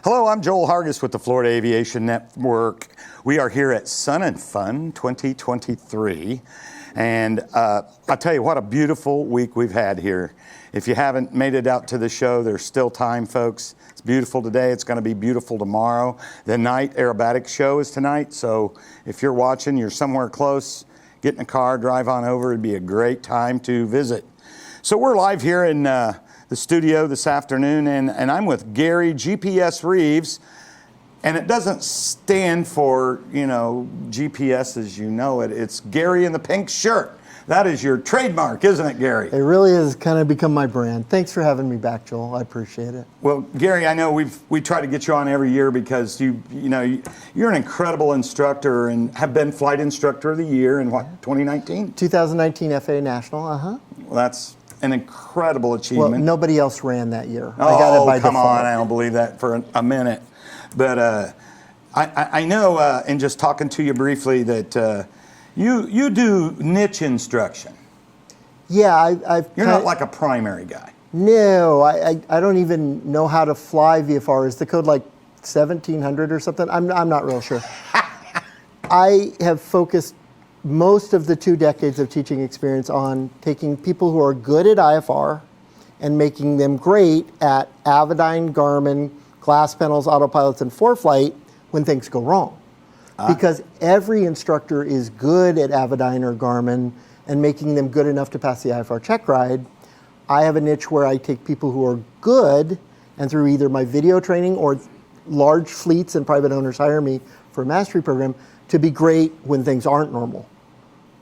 Hello, I'm Joel Hargis with the Florida Aviation Network. We are here at Sun and Fun 2023. And I'll tell you what a beautiful week we've had here. If you haven't made it out to the show, there's still time, folks. It's beautiful today. It's going to be beautiful tomorrow. The night aerobatic show is tonight. So if you're watching, you're somewhere close, get in a car, drive on over. It'd be a great time to visit. So we're live here in the studio this afternoon, and I'm with Gary GPS Reeves. And it doesn't stand for, GPS as you know it. It's Gary in the pink shirt. That is your trademark, isn't it, Gary? It really has kind of become my brand. Thanks for having me back, Joel. I appreciate it. Well, Gary, I know we try to get you on every year because you're an incredible instructor and have been Flight Instructor of the Year in 2019? 2019 FAA National, Well, that's an incredible achievement. Well, nobody else ran that year. Oh, I got it by come default. on, I don't believe that for a minute. But I know, in just talking to you briefly, that you do niche instruction. Yeah, You're not like a primary guy. No, I don't even know how to fly VFR. Is the code like 1700 or something? I'm not real sure. I have focused most of the 2 decades of teaching experience on taking people who are good at IFR and making them great at Avidyne, Garmin, glass panels, autopilots, and ForeFlight when things go wrong. Because every instructor is good at Avidyne or Garmin and making them good enough to pass the IFR check ride. I have a niche where I take people who are good, and through either my video training or large fleets and private owners hire me for a mastery program, to be great when things aren't normal.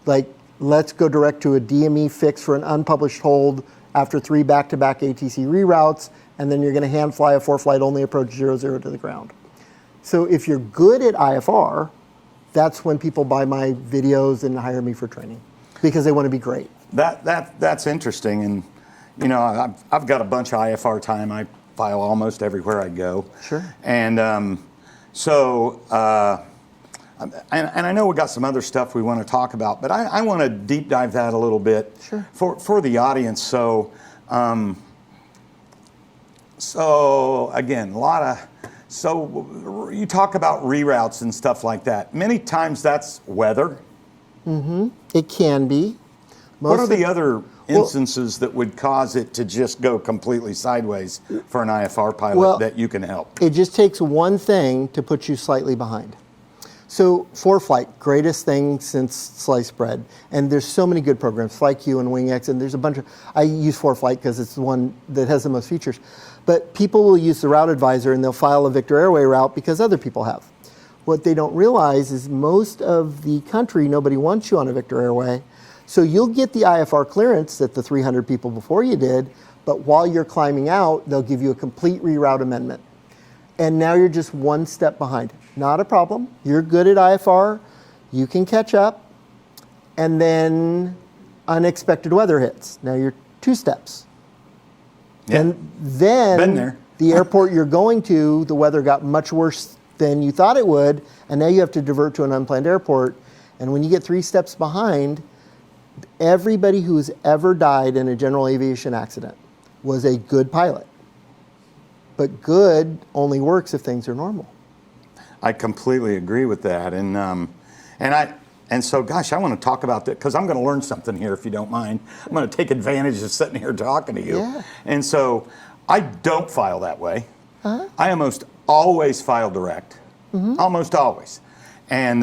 Like, let's go direct to a DME fix for an unpublished hold after 3 back-to-back ATC reroutes, and then you're going to hand fly a ForeFlight only approach 00 to the ground. So if you're good at IFR, that's when people buy my videos and hire me for training, because they want to be great. That's interesting, and I've got a bunch of IFR time. I file almost everywhere I go. Sure. And and I know we got some other stuff we want to talk about, but I want to deep dive that a little bit. Sure. For the audience. So again, so you talk about reroutes and stuff like that. Many times that's weather. Mm-hmm. It can be. What are the other instances that would cause it to just go completely sideways for an IFR pilot that you can help? It just takes one thing to put you slightly behind. So ForeFlight, greatest thing since sliced bread. And there's so many good programs, FlyQ and WingX, and there's a bunch of, I use ForeFlight because it's the one that has the most features. But people will use the route advisor and they'll file a Victor Airway route because other people have. What they don't realize is most of the country, nobody wants you on a Victor Airway. So you'll get the IFR clearance that the 300 people before you did, but while you're climbing out, they'll give you a complete reroute amendment. And now you're just one step behind. Not a problem. You're good at IFR. You can catch up. And then unexpected weather hits. Now you're 2 steps. Yeah. And then Been there. The airport you're going to, the weather got much worse than you thought it would, and now you have to divert to an unplanned airport. And when you get 3 steps behind, everybody who's ever died in a general aviation accident was a good pilot. But good only works if things are normal. I completely agree with that, and so, gosh, I want to talk about that because I'm going to learn something here, if you don't mind. I'm going to take advantage of sitting here talking to you. Yeah. And so, I don't file that way. Uh-huh. I almost always file direct, almost always, and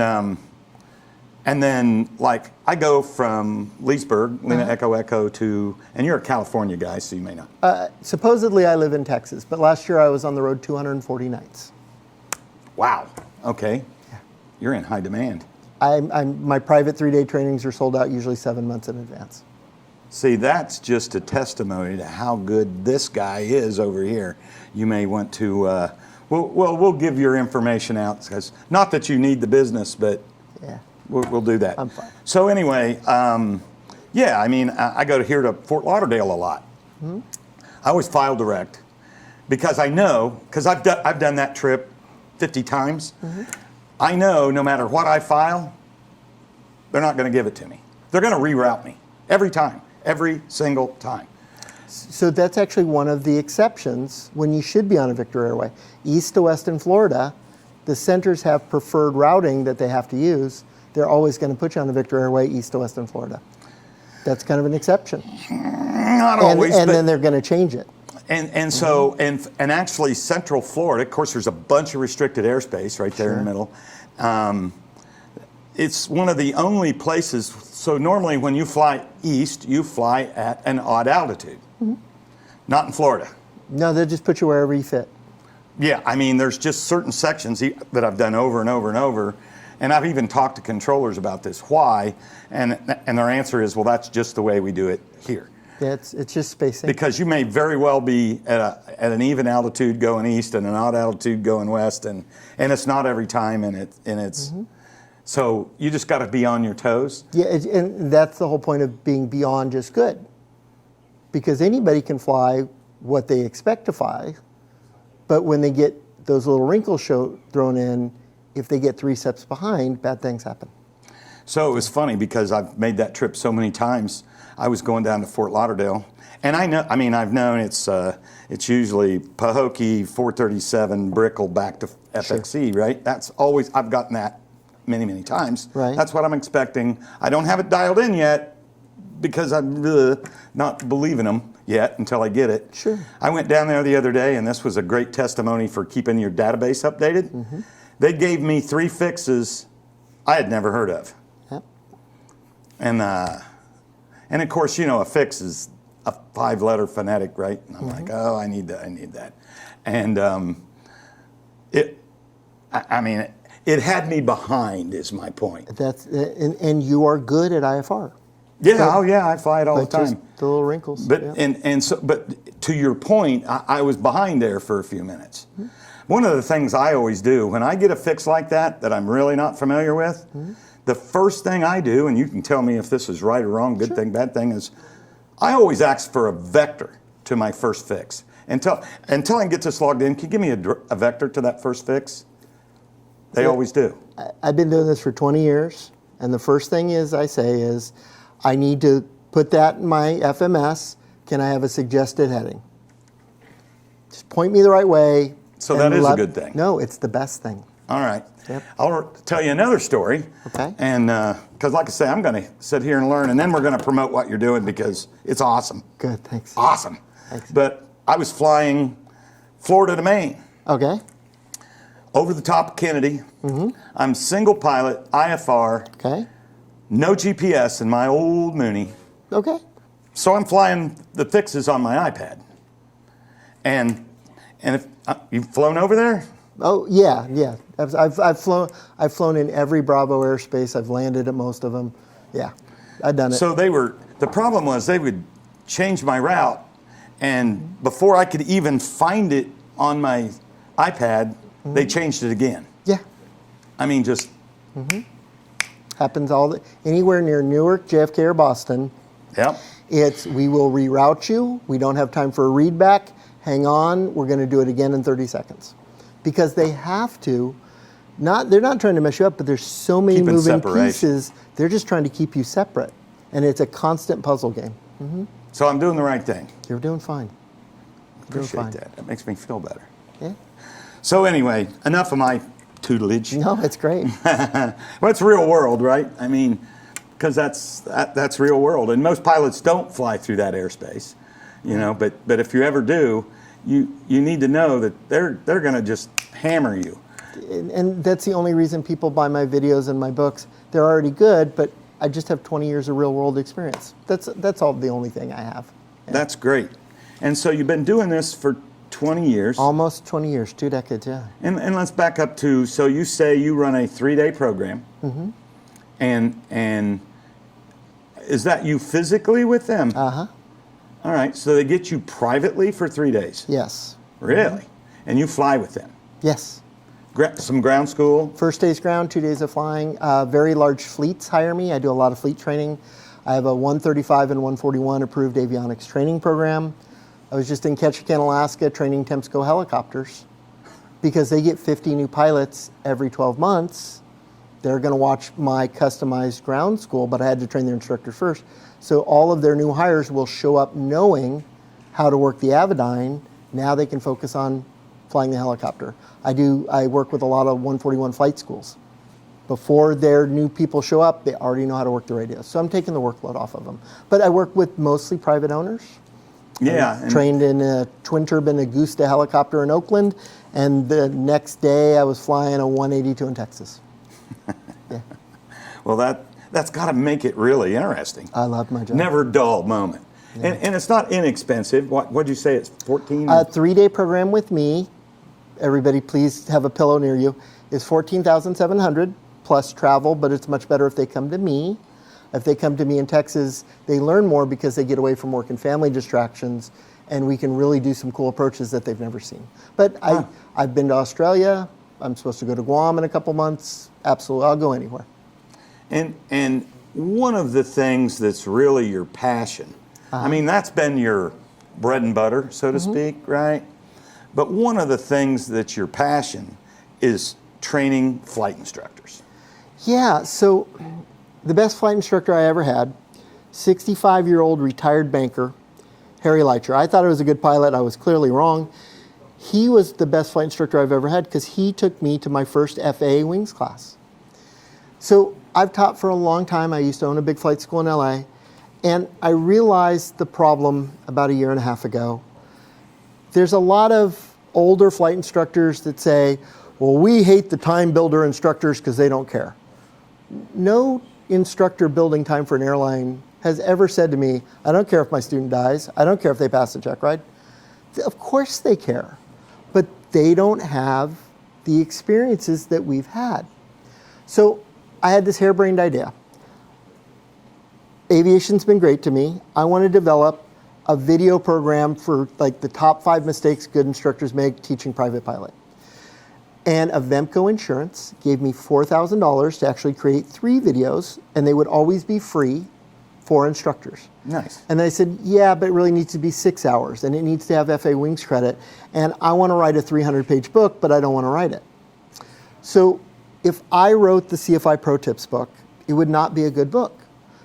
then like I go from Leesburg, Lima Echo Echo to, and you're a California guy, so you may not. Supposedly I live in Texas, but last year I was on the road 240 nights. Wow. Okay. Yeah. You're in high demand. My private 3-day trainings are sold out usually 7 months in advance. See, that's just a testimony to how good this guy is over here. You may want to, we'll give your information out, because not that you need the business, but yeah, we'll do that. I'm fine. So anyway, yeah, I mean, I go here to Fort Lauderdale a lot. Mm-hmm. I always file direct because I know, because I've done that trip 50 times. Mm-hmm. I know no matter what I file, they're not going to give it to me. They're going to reroute me every time, every single time. So that's actually one of the exceptions when you should be on a Victor Airway. East to west in Florida, the centers have preferred routing that they have to use. They're always going to put you on a Victor Airway east to west in Florida. That's kind of an exception. Not always, and but then they're going to change it. And so actually Central Florida, of course, there's a bunch of restricted airspace right there in the middle. It's one of the only places. So normally when you fly east, you fly at an odd altitude. Not in Florida. No, they'll just put you wherever you fit. Yeah, I mean, there's just certain sections that I've done over and over and over, and I've even talked to controllers about this. Why? And their answer is, well, that's just the way we do it here. Yeah, it's just spacing. Because you may very well be at an even altitude going east and an odd altitude going west, and it's not every time, and it's so you just got to be on your toes. Yeah, and that's the whole point of being beyond just good, because anybody can fly what they expect to fly, but when they get those little wrinkles thrown in, if they get 3 steps behind, bad things happen. So it was funny because I've made that trip so many times. I was going down to Fort Lauderdale, and I've known it's usually Pahokee, 437, Brickell back to FXE, right? That's always, I've gotten that many times. Right. That's what I'm expecting. I don't have it dialed in yet because I'm not believing them yet until I get it. Sure. I went down there the other day, and this was a great testimony for keeping your database updated. They gave me 3 fixes I had never heard of. Yep. And of course, a fix is a 5-letter phonetic, right? And I'm like, oh, I need that. And it had me behind, is my point. That's and you are good at IFR. Yeah, I fly it all the time. Just the little wrinkles. But yeah. but to your point, I was behind there for a few minutes. One of the things I always do when I get a fix like that I'm really not familiar with, the first thing I do, and you can tell me if this is right or wrong, good thing, bad thing, is I always ask for a vector to my first fix. Until I can get this logged in, can you give me a vector to that first fix? They always do. I've been doing this for 20 years, and the first thing I say is, I need to put that in my FMS. Can I have a suggested heading? Just point me the right way. So that is a good thing. No, it's the best thing. All right. Yep. I'll tell you another story. Okay. And because like I say, I'm going to sit here and learn, and then we're going to promote what you're doing because it's awesome. Good, thanks. Awesome. Thanks. But I was flying Florida to Maine. Okay. Over the top of Kennedy. I'm single pilot, IFR. Okay. No GPS in my old Mooney. Okay. So I'm flying the fixes on my iPad. And if you've flown over there? Oh yeah. I've flown in every Bravo airspace. I've landed at most of them. Yeah, I've done it. So the problem was they would change my route, and before I could even find it on my iPad, they changed it again. Yeah. I mean, just Happens anywhere near Newark, JFK, or Boston. Yep. We will reroute you. We don't have time for a readback. Hang on, we're going to do it again in 30 seconds. Because they have to. They're not trying to mess you up, but there's so many Keeping moving separation. pieces. They're just trying to keep you separate. And it's a constant puzzle game. So I'm doing the right thing. You're doing fine. Appreciate that. That makes me feel better. Yeah. So anyway, enough of my tutelage. No, it's great. Well, it's real world, right? I mean, because that's real world, and most pilots don't fly through that airspace, But if you ever do, you need to know that they're going to just hammer you. And that's the only reason people buy my videos and my books. They're already good, but I just have 20 years of real world experience. That's all the only thing I have. Yeah. That's great. And so you've been doing this for 20 years. Almost 20 years, 2 decades, yeah. And let's back up to, so you say you run a 3-day program. And is that you physically with them? Uh-huh. All right, so they get you privately for 3 days? Yes. Really? And you fly with them? Yes. Some ground school? First day's ground, 2 days of flying. Very large fleets hire me. I do a lot of fleet training. I have a 135 and 141 approved avionics training program. I was just in Ketchikan, Alaska, training Temsco helicopters because they get 50 new pilots every 12 months. They're going to watch my customized ground school, but I had to train their instructor first. So all of their new hires will show up knowing how to work the Avidyne, now they can focus on flying the helicopter. I work with a lot of 141 flight schools. Before their new people show up, they already know how to work the radios. So I'm taking the workload off of them. But I work with mostly private owners. Yeah. Trained in a twin turbine Augusta helicopter in Oakland, and the next day I was flying a 182 in Texas. Yeah. Well, that's got to make it really interesting. I love my job. Never dull moment. Yeah. And it's not inexpensive. What'd you say? It's 14? A 3-day program with me. Everybody, please have a pillow near you. Is $14,700 plus travel, but it's much better if they come to me. If they come to me in Texas, they learn more because they get away from work and family distractions, and we can really do some cool approaches that they've never seen. But I've been to Australia. I'm supposed to go to Guam in a couple months. Absolutely, I'll go anywhere. And one of the things that's really your passion, I mean, that's been your bread and butter, so to speak, right? But one of the things that's your passion is training flight instructors. Yeah, so the best flight instructor I ever had, 65-year-old retired banker, Harry Leitcher. I thought I was a good pilot. I was clearly wrong. He was the best flight instructor I've ever had because he took me to my first FAA wings class. So I've taught for a long time. I used to own a big flight school in LA. And I realized the problem about a year and a half ago. There's a lot of older flight instructors that say, well, we hate the time builder instructors because they don't care. No instructor building time for an airline has ever said to me, I don't care if my student dies. I don't care if they pass the check ride. Of course they care, but they don't have the experiences that we've had. So I had this harebrained idea. Aviation's been great to me. I want to develop a video program for like the top 5 mistakes good instructors make teaching private pilot. And Avemco Insurance gave me $4,000 to actually create 3 videos, and they would always be free for instructors. Nice. And I said, yeah, but it really needs to be 6 hours, and it needs to have FA Wings credit. And I want to write a 300-page book, but I don't want to write it. So if I wrote the CFI Pro Tips book, it would not be a good book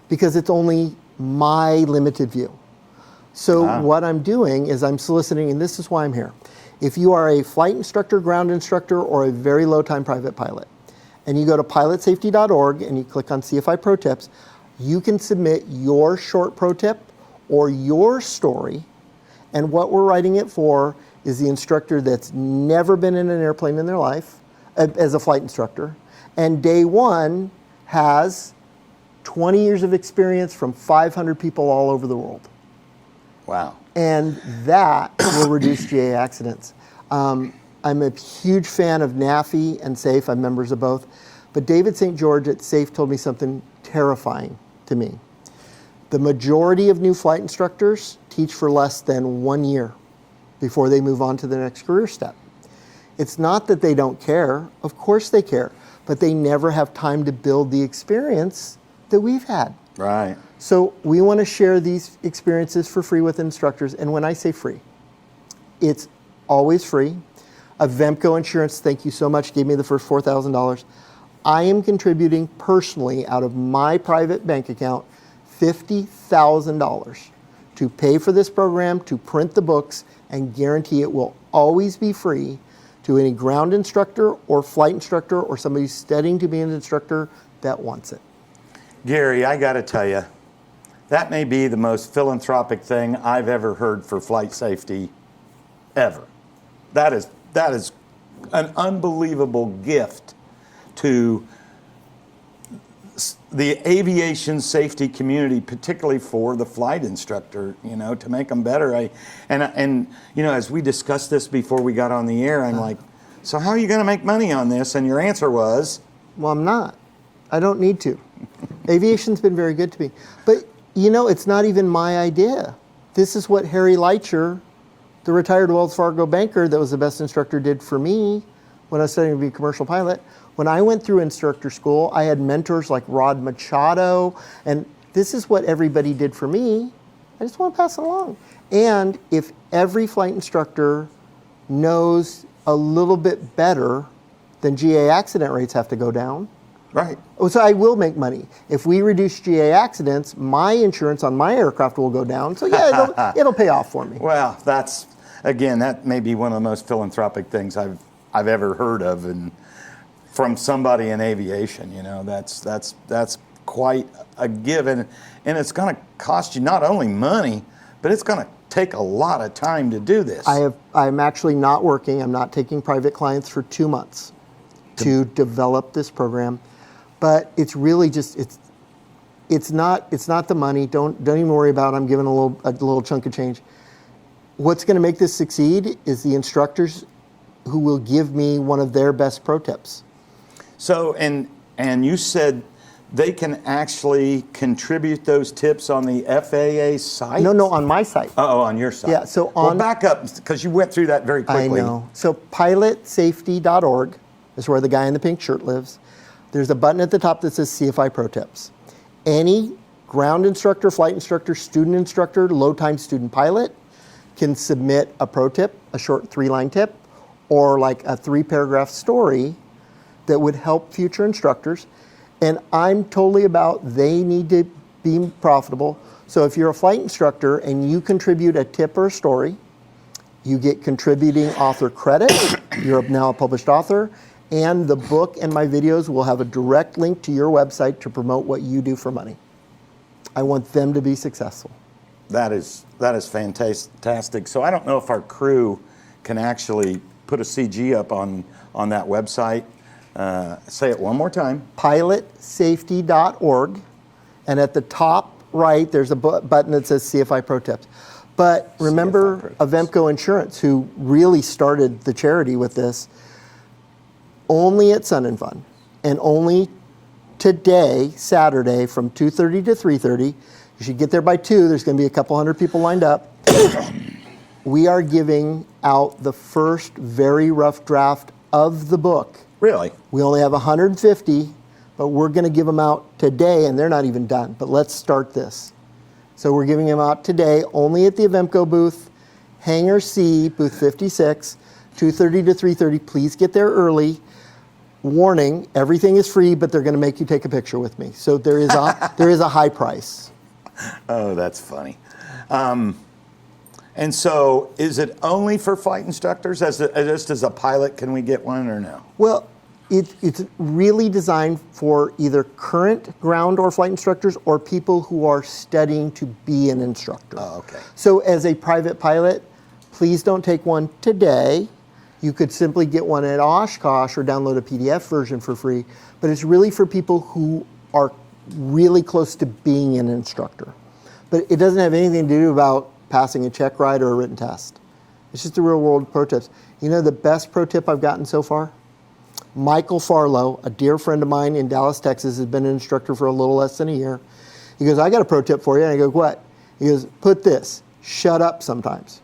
because it's only my limited view. So what I'm doing is I'm soliciting, and this is why I'm here. If you are a flight instructor, ground instructor, or a very low-time private pilot, and you go to pilotsafety.org and you click on CFI Pro Tips, you can submit your short pro tip or your story, and what we're writing it for is the instructor that's never been in an airplane in their life as a flight instructor, and day one has 20 years of experience from 500 people all over the world. Wow. And that will reduce JAH accidents. I'm a huge fan of NAFI and SAFE. I'm members of both. But David St. George at SAFE told me something terrifying to me. The majority of new flight instructors teach for less than 1 year before they move on to the next career step. It's not that they don't care. Of course they care. But they never have time to build the experience that we've had. Right. So we want to share these experiences for free with instructors. And when I say free, it's always free. Avemco Insurance, thank you so much, gave me the first $4,000. I am contributing personally out of my private bank account $50,000 to pay for this program, to print the books, and guarantee it will always be free to any ground instructor or flight instructor or somebody studying to be an instructor that wants it. Gary, I got to tell you, that may be the most philanthropic thing I've ever heard for flight safety ever. That is an unbelievable gift to the aviation safety community, particularly for the flight instructor, to make them better. And as we discussed this before we got on the air, I'm like, so how are you going to make money on this? And your answer was, well, I'm not. I don't need to. Aviation's been very good to me. But, it's not even my idea. This is what Harry Leitcher, the retired Wells Fargo banker that was the best instructor, did for me when I was studying to be a commercial pilot. When I went through instructor school, I had mentors like Rod Machado, and this is what everybody did for me. I just want to pass it along. And if every flight instructor knows a little bit better, then GA accident rates have to go down. Right. So I will make money. If we reduce GA accidents, my insurance on my aircraft will go down. So yeah, it'll pay off for me. Well, that may be one of the most philanthropic things I've ever heard of, and from somebody in aviation. That's quite a given, and it's going to cost you not only money, but it's going to take a lot of time to do this. I'm actually not working. I'm not taking private clients for 2 months to develop this program. But it's really just it's not the money. Don't even worry about it. I'm giving a little chunk of change. What's going to make this succeed is the instructors who will give me one of their best pro tips. So and you said they can actually contribute those tips on the FAA site? No, on my site. Oh, on your site. Yeah. So back up, because you went through that very quickly. I know. So pilotsafety.org is where the guy in the pink shirt lives. There's a button at the top that says CFI Pro Tips. Any ground instructor, flight instructor, student instructor, low-time student pilot can submit a pro tip, a short 3-line tip, or like a 3-paragraph story that would help future instructors. And I'm totally about they need to be profitable. So if you're a flight instructor and you contribute a tip or a story, you get contributing author credit. You're now a published author. And the book and my videos will have a direct link to your website to promote what you do for money. I want them to be successful. That is fantastic. So I don't know if our crew can actually put a CG up on that website. Say it one more time. Pilotsafety.org. And at the top right, there's a button that says CFI Pro Tips. But remember Avemco Insurance, who really started the charity with this, only at Sun & Fun, and only today, Saturday, from 2:30 to 3:30. You should get there by 2. There's going to be a couple hundred people lined up. We are giving out the first very rough draft of the book. Really? We only have 150, but we're going to give them out today, and they're not even done. But let's start this. So we're giving them out today, only at the Avemco booth, Hangar C, booth 56, 2:30 to 3:30. Please get there early. Warning, everything is free, but they're going to make you take a picture with me. So there is a high price. Oh, that's funny. And so is it only for flight instructors? Just as a pilot, can we get one or no? Well, it's really designed for either current ground or flight instructors or people who are studying to be an instructor. Oh, okay. So as a private pilot, please don't take one today. You could simply get one at Oshkosh or download a PDF version for free. But it's really for people who are really close to being an instructor. But it doesn't have anything to do about passing a check ride or a written test. It's just the real world pro tips. You know the best pro tip I've gotten so far? Michael Farlow, a dear friend of mine in Dallas, Texas, has been an instructor for a little less than a year. He goes, I got a pro tip for you. And I go, what? He goes, put this, shut up sometimes.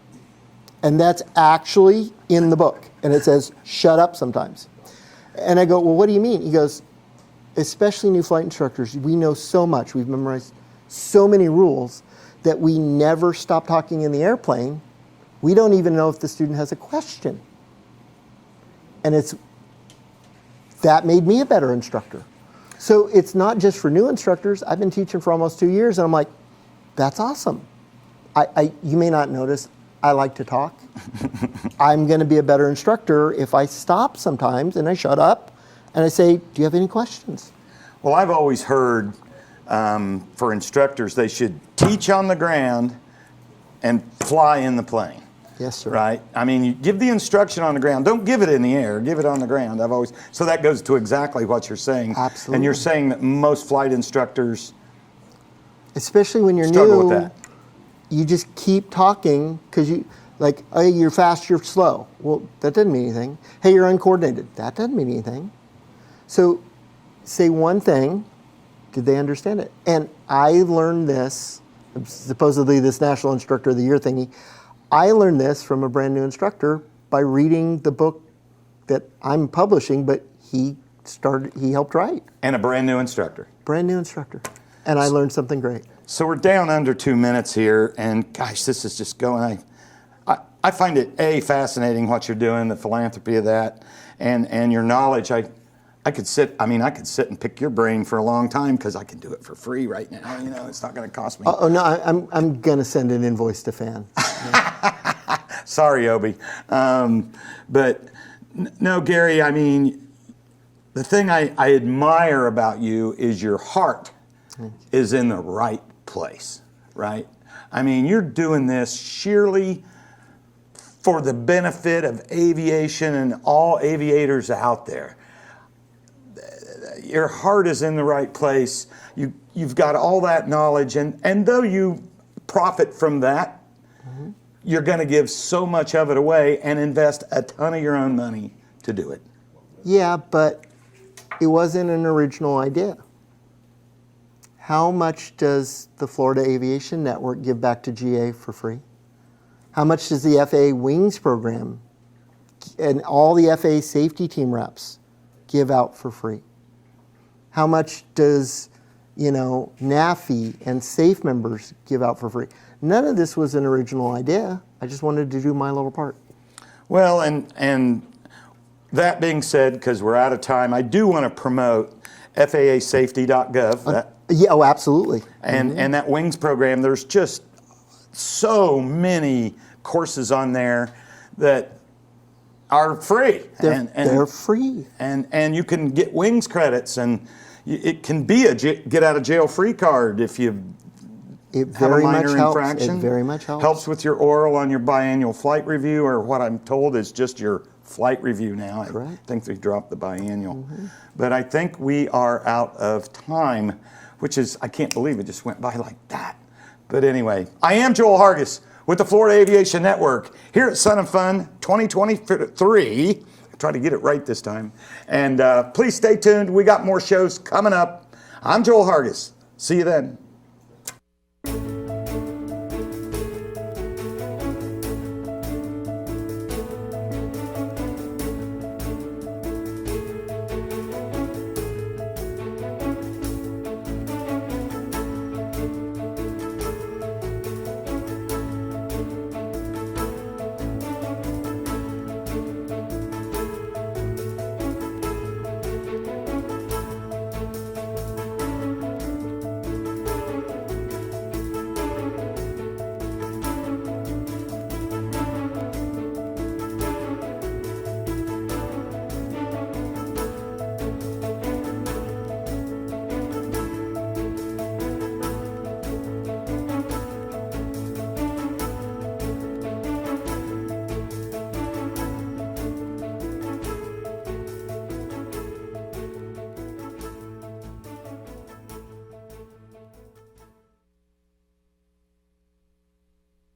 And that's actually in the book. And it says, shut up sometimes. And I go, well, what do you mean? He goes, especially new flight instructors, we know so much. We've memorized so many rules that we never stop talking in the airplane. We don't even know if the student has a question. And that made me a better instructor. So it's not just for new instructors. I've been teaching for almost 2 years, and I'm like, that's awesome. You may not notice, I like to talk. I'm going to be a better instructor if I stop sometimes and I shut up and I say, do you have any questions? Well, I've always heard for instructors, they should teach on the ground and fly in the plane. Yes, sir. Right? I mean, you give the instruction on the ground. Don't give it in the air. Give it on the ground. So that goes to exactly what you're saying. Absolutely. And you're saying that most flight instructors, especially when you're struggle new, with that. You just keep talking because like, hey, you're fast, you're slow. Well, that doesn't mean anything. Hey, you're uncoordinated. That doesn't mean anything. So say one thing. Did they understand it? And I learned this, supposedly this National Instructor of the Year thingy. I learned this from a brand new instructor by reading the book that I'm publishing, but he helped write. And a brand new instructor. Brand new instructor. And I learned something great. So we're down under 2 minutes here, and gosh, this is just going. I find it fascinating what you're doing, the philanthropy of that, and your knowledge. I could sit and pick your brain for a long time because I can do it for free right now. You know, it's not going to cost me. Oh no, I'm gonna send an invoice to Fan. Sorry, Obie. But no, Gary, I mean, the thing I admire about you is your heart is in the right place, right? I mean, you're doing this sheerly for the benefit of aviation and all aviators out there. Your heart is in the right place. You've got all that knowledge, and though you profit from that, you're going to give so much of it away and invest a ton of your own money to do it. Yeah, but it wasn't an original idea. How much does the Florida Aviation Network give back to GA for free? How much does the FAA Wings program and all the FAA safety team reps give out for free? How much does, NAFI and SAFE members give out for free? None of this was an original idea. I just wanted to do my little part. Well, and that being said, because we're out of time, I do want to promote FAAsafety.gov. Yeah, oh, absolutely. And that Wings program, there's just so many courses on there that are free. They're free. And you can get Wings credits, and it can be a get out of jail free card if you have a minor infraction. It very much helps. Helps with your oral on your biannual flight review, or what I'm told is just your flight review now. Correct. I think they dropped the biannual. But I think we are out of time, which is, I can't believe it just went by like that. But anyway, I am Joel Hargis with the Florida Aviation Network here at Sun and Fun 2023. Try to get it right this time. And please stay tuned. We got more shows coming up. I'm Joel Hargis. See you then.